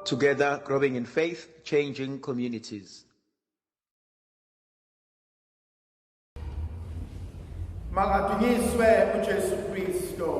Together, growing in faith, changing communities. Makadunyiswe uJesu Kristo.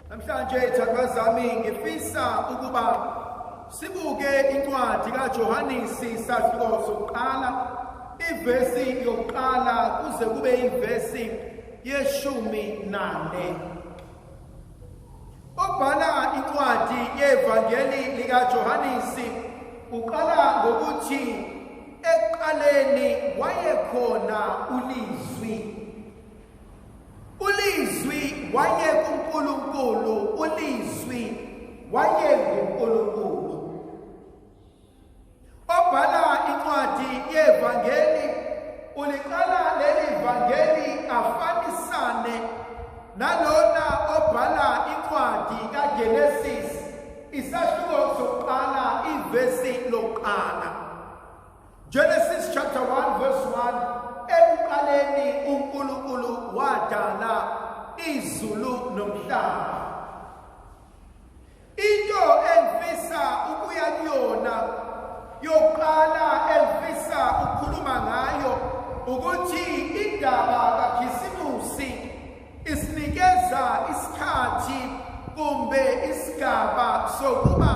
Namhlanje thakazami ngifisa ukuba sibuke incwadi kaJohanesi sahluko sokuqala ivesi yokuqala kuze kube ivesi ye-14. Obhala incwadi yevangeli likaJohanesi uqala ngokuthi ekuqaleni wayekhona ulizwi. Ulizwi wayekuNkulunkulu, ulizwi wayenguNkulunkulu. Obhala incwadi yevangeli uliqala leli vangeli afanisane nalona obhala incwadi kaGenesis isahluko sokuqala ivesi lokuqala. Genesis chapter 1 verse 1, ekuqaleni uNkulunkulu wadala izulu nomhlaba. Into engifisa ukuya kuyona yokuqala engifisa ukukhuluma ngayo ukuthi indaba kaKhisimusi isinikeza isikhathi kumbe isigaba sokuba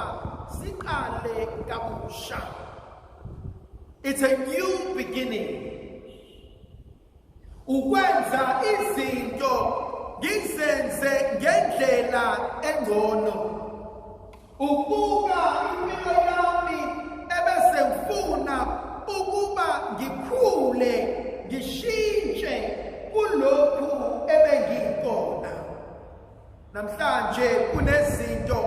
siqale kabusha. It's a new beginning. Ukwenza izinto ngizenze ngendlela engcono. Ukubuka impilo yami ebese ngifuna ukuba ngikhule, ngishintshe kulokhu ebengikona. Namhlanje kunezinto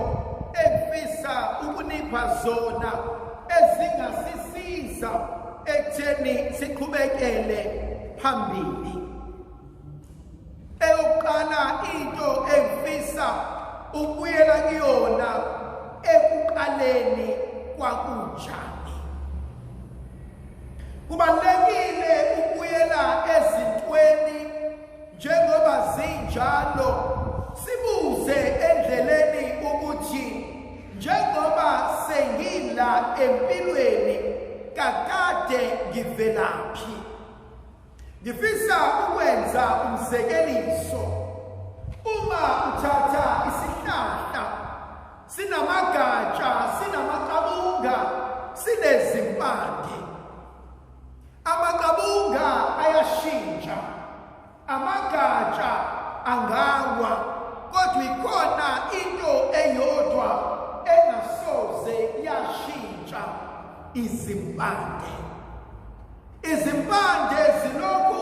engifisa ukunipha zona ezingasisiza ekutheni siqhubekele phambili. Eyokuqala into engifisa ukubuyela kuyona ekuqaleni kwakunjani. Kubalulekile ukubuyela ezintweni njengoba zinjalo, sibuze endleleni ukuthi njengoba sengila empilweni kakade ngivelaphi. Ngifisa ukwenza umzekeliso. Uma uthatha isihlahla sinamagatsha, sinamaqabunga, sinezimpande. Amaqabunga ayashintsha, amagatsha angawa, kodwa ikhona into eyodwa engasoze yashintsha: izimpande. Izimpande zilokhu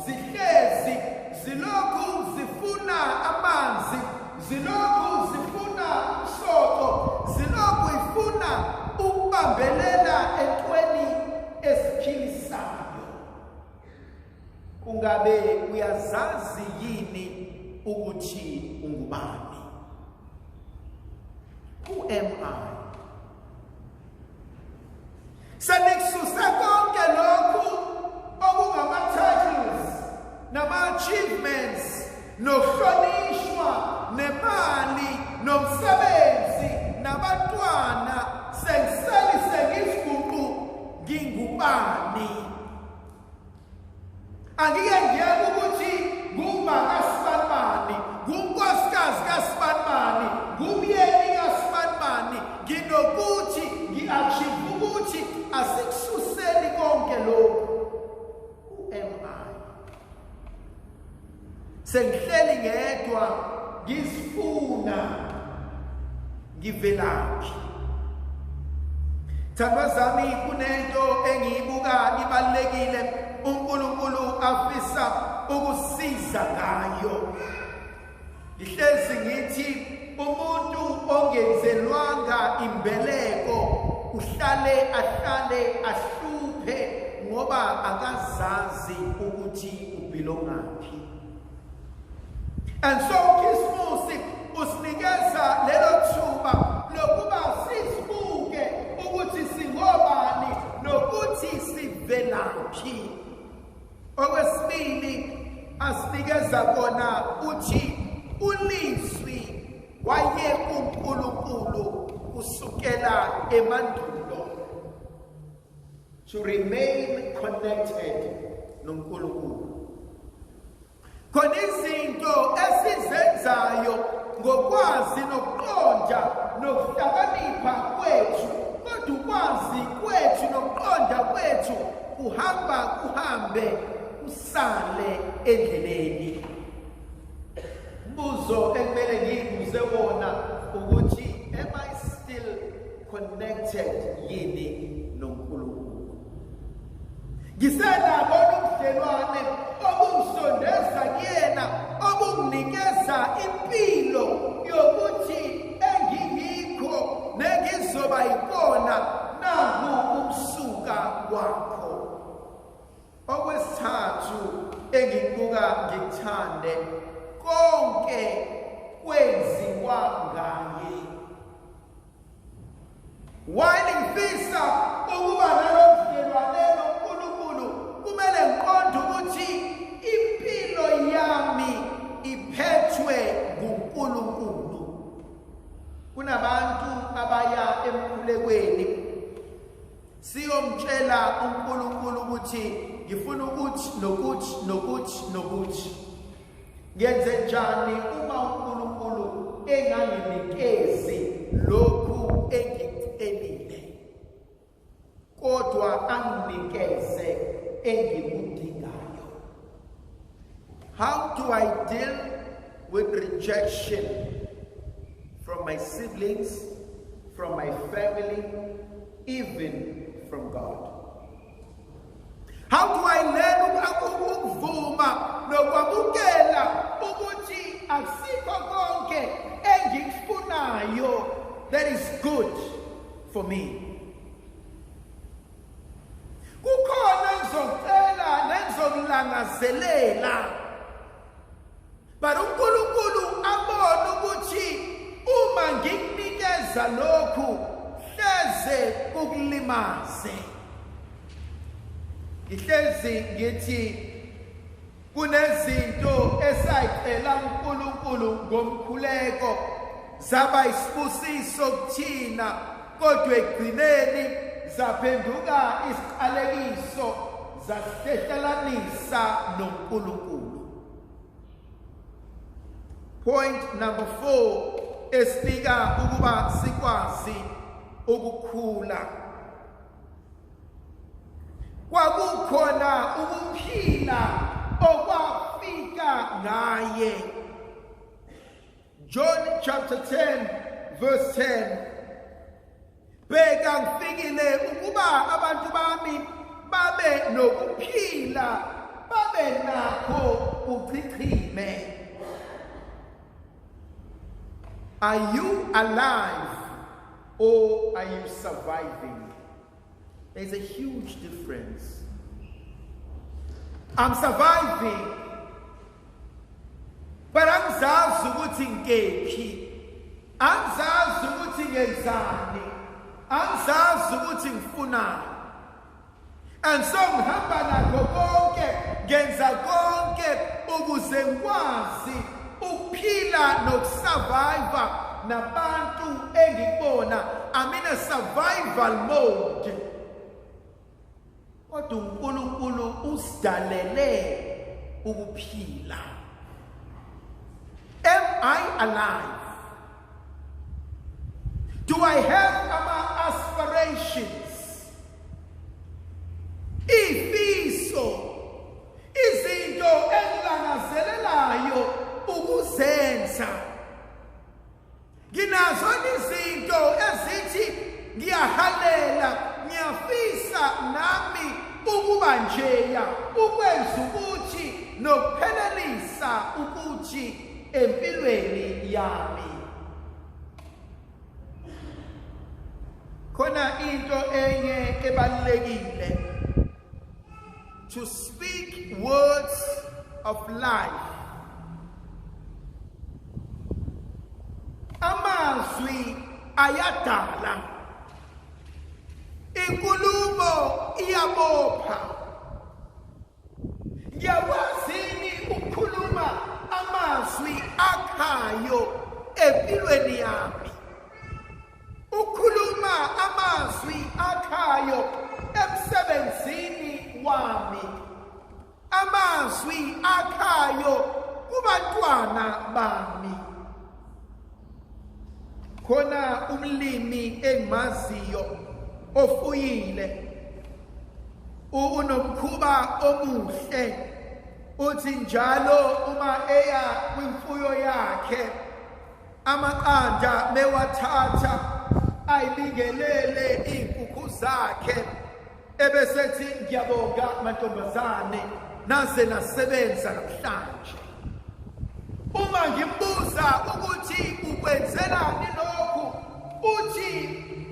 zihlezi, zilokhu zifuna amanzi, zilokhu zifuna umsoco, zilokhu ifuna ukubambelela entweni esiphilisayo. Ungabe uyazazi yini ukuthi ungubani? Who am I? Senikususe konke lokhu okungama-titles nama-achievements, nokuhlonishwa, nemali, nomsebenzi, nabantwana, sengisiguqu ngingubani. Angike ngiyeke ukuthi ngumba kaSibanibani, ngunkosikazi kaSibanibani, ngumyeni kaSibanibani, nginokuthi ngi-achieve ukuthi asikususeni konke lokhu. Who am I? Sengihleli ngedwa ngizifuna ngivelaphi. Thandwa zami, kunento engiyibuka ibalulekile uNkulunkulu afisa ukusiza ngayo. Ngihlezi ngithi umuntu ongenzelwanga imbeleko ahlale ahluphe ngoba akazazi ukuthi ubelongaphi. And so Khisimusi usinikeza lelo thuba lokuba sizibuke ukuthi singobani nokuthi sivelaphi. Okwesibili asinikeza kona uthi ulizwi wayekuNkulunkulu ukubuyela emandulo, to remain connected noNkulunkulu. Khona izinto esizenzayo ngokwazi nokuqonda nokuhlakanipha kwethu, kodwa ukwazi kwethu nokuqonda kwethu kuhambe usale endleleni. Buzo ekumele ngiyibuze wona ukuthi, am I still connected yini noNkulunkulu? Ngisenabo ubudlelwane obungisondeza kuyena, obunginikeza impilo yokuthi engingikho nengizoba yikona naku ukusuka kwakho. Okwesithathu engikubuka ngikuthande, konke kwenziwa ngaye. While ngifisa ukuba nalo budlelwane noNkulunkulu, kumele ngiqonde ukuthi impilo yami iphethwe nguNkulunkulu. Kunabantu abaya emkhulekweni siyomtshela uNkulunkulu ukuthi ngifuna ukuthi nokuthi ngenze njani uma uNkulunkulu enganginikezi lokhu engikucelile, kodwa anginikeze engikudingayo. How do I deal with rejection from my siblings, from my family, even from God? How do I learn ukuvuma nokwamukela ukuthi akusikho konke engikufunayo that is good for me? Kukhona ngizocela nengizokulangazelela, but uNkulunkulu abona ukuthi uma ngikunikeza lokhu hleze kukulimaze. Ihlezi ngithi kunezinto esayicela uNkulunkulu ngomkhuleko zaba isibusiso kuthina, kodwa ekugcineni zaphenduka isiqalekiso zasihlelanisa noNkulunkulu. Point number 4 esinika ukuba sikwazi ukukhula. Kwakukhona ukuphila okwafika ngaye. John chapter 10 verse 10. Bheka ngifikile ukuba abantu bami babe nokuphila, babe nakho uchichime. Are you alive or are you surviving? There's a huge difference. I'm surviving, but angizazi ukuthi ngikephi, angizazi ukuthi ngenzani, angizazi ukuthi ngifunani. And so ngihamba nakho konke, ngenza konke ukuze ngikwazi ukuphila nokusurvive nabantu engibona. I'm in a survival mode. Kodwa uNkulunkulu usidalele ukuphila. Am I alive? Do I have aspirations? Ifiso, izinto engilangazelelayo ukuzenza. Nginazo izinto ezithi ngiyahalela, ngiyafisa nami ukuba njeya, ukwenza ukuthi nokuphelelisa ukuthi empilweni yami. Khona into enye ebalulekile, to speak words of life. Amazwi ayadala, inkulumo iyabopha. Ngiyawazini ukukhuluma amazwi akhayo empilweni yami. ukhuluma amazwi akhayo emsebenzini wami, amazwi akhayo kubantwana bami. Khona umlimi engimaziyo ofuyile, unomkhuba omuhle, uthi njalo uma eya kwimfuyo yakhe amaqanda mewathatha ayibingelele inkukhu zakhe, ebesethi ngiyabonga mantombazane naze nasebenza namhlanje. Uma ngimbuza ukuthi ukwenzelani lokhu, uthi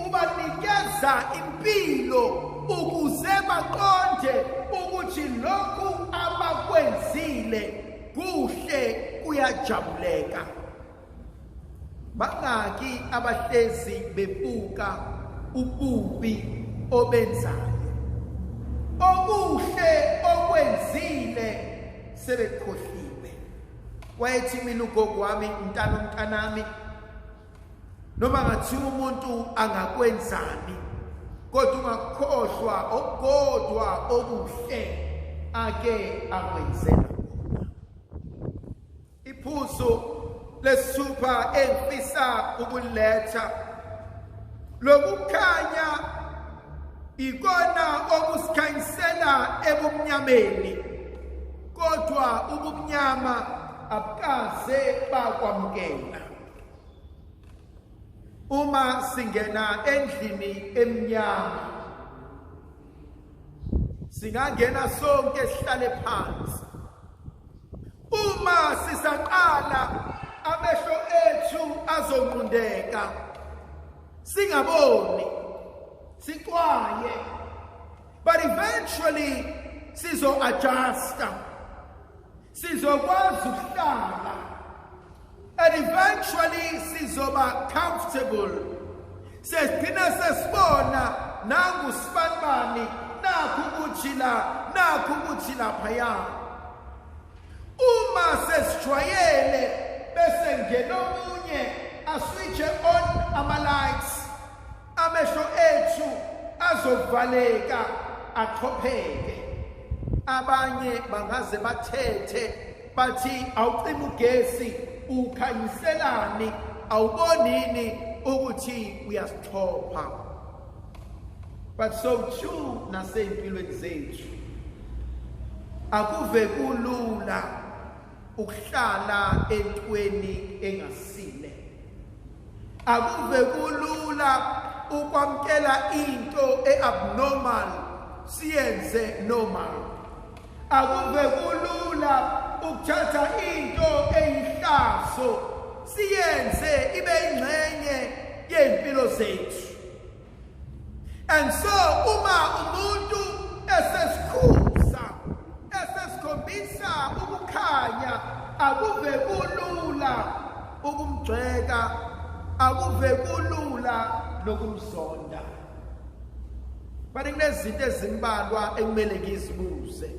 ubanikeza impilo ukuze baqonde ukuthi lokhu abakwenzile kuhle kuyajabuleka. Bangaki abahlezi bebuka ububi obenzayo, okuhle okwenzile sebekhohliwe. Wayethi mina ugogo wami, umntanami, noma ngathiwa umuntu angakwenzani, kodwa ungakhohlwa okukodwa okuhle ake akwenzela khona. Iphuzu lesithupha engifisa ukuletha lokukhanya ikona okusikhanyisela ebumnyameni, kodwa ubumnyama abukaze bakwamukela. Uma singena endlini emnyama, singangena sonke sihlale phansi. Uma sisaqala amehlo ethu azonqundeka, singaboni, sixwaye, but eventually sizo-adjusta, sizokwazi ukuhlala, and eventually sizoba comfortable. Sesiphinda sesibona nangu sibanibani, nakhu ukuthi laphaya. Uma sesijwayele bese ngena omunye aswitche on ama-lights, amehlo ethu azovaleka aqhopheke. Abanye bangaze bathethe bathi awucima ugesi ukhanyiselani, awubonini ukuthi uyasithopha. But so too nasey'mpilweni zethu akuve kulula ukuhlala entweni engasile. Akuve kulula ukwamkela into e-abnormal siyenze normal. Akuve kulula ukuthatha into eyihlazo siyenze ibe ingxenye yempilo zethu. And so uma umuntu esesikhuza, esesikhombisa ukukhanya, akuve kulula ukumgxeka, akuve kulula nokumzonda. But kunezinto ezimbalwa ekumele ngizibuze.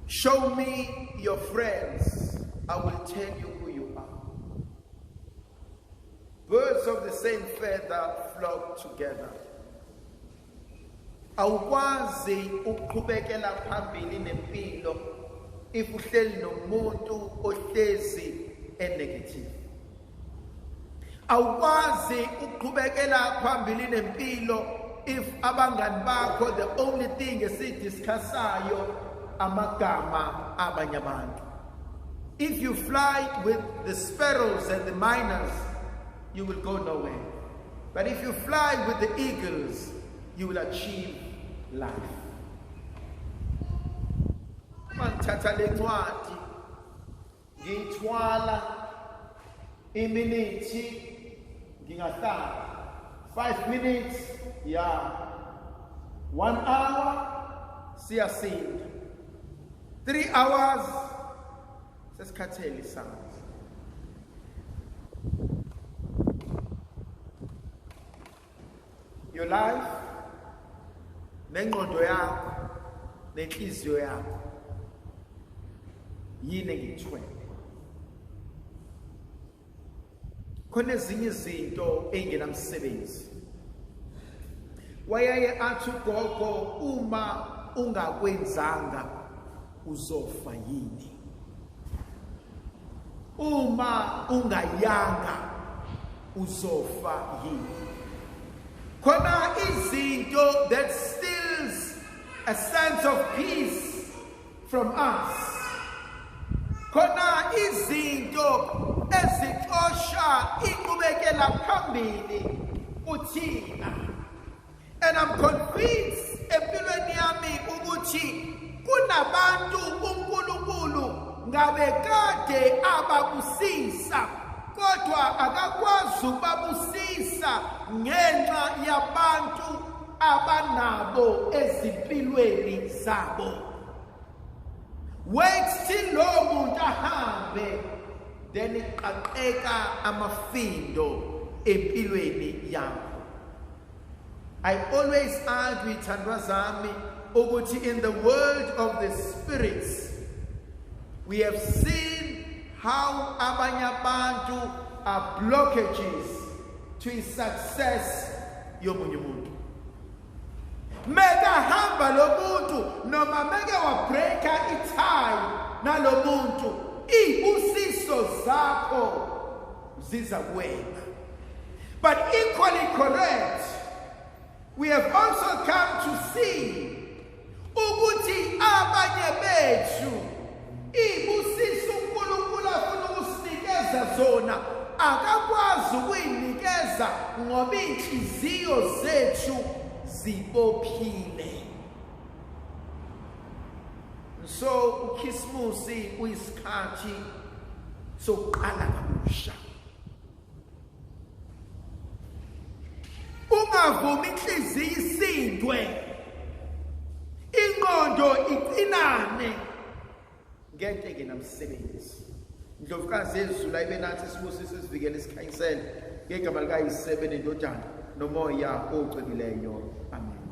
Show me your friends, I will tell you who you are. Birds of the same feather flock together. Awukwazi ukuqhubekela phambili nempilo if uhleli nomuntu ohlezi negative. Awukwazi ukuqhubekela phambili nempilo if abangani bakho the only thing esidiscussayo amagama abanye abantu. If you fly with the sparrows and the miners, you will go nowhere. But if you fly with the eagles, you will achieve life. Mangithatha le ncwadi ngithwala iminithi ngingahlala 5 minutes, yeah, 1 hour siyasinda, 3 hours sesikhathele isandla. Your life, nengqondo yakho, nenhliziyo yakho, yini engithwele. khona ezinye izinto engenamsebenzi. Wayaye athi ugogo, uma ungakwenzanga uzofa yini? Uma ungayanga uzofa yini? Khona izinto that steals a sense of peace from us. Khona izinto ezixosha inqubekela phambili kuthina. And I'm convinced empilweni yami ukuthi kunabantu uNkulunkulu ngabe kade ababusisa kodwa akakwazi ukubabusisa ngenxa yabantu abanabo ezimpilweni zabo. Wait till lo muntu ahambe, then iqaqeka amafindo empilweni yakho. I always argue with Tandwazami ukuthi in the world of the spirits, we have seen how abanye abantu are blockages to his success yomunye umuntu. Mega hamba lo muntu noma mega wa breaka itie nalo muntu, izibusiso zakho ziza kuwena. But equally correct, we have also come to see ukuthi abanye bethu izibusiso uNkulunkulu afuna ukusinikeza zona akakwazi ukuyinikeza ngoba inhliziyo zethu zibophile. So uKhisimusi uyisikhathi sokuqala kabusha. Ungavumi inhliziyo isindwe, ingqondo iqinane ngento engenamsebenzi. Ndlovukazi yezulu ayibe nathi isibusiso sivikele isikhanyisele ngegama likaYise indodana nomoya ocwebileyo. Amen.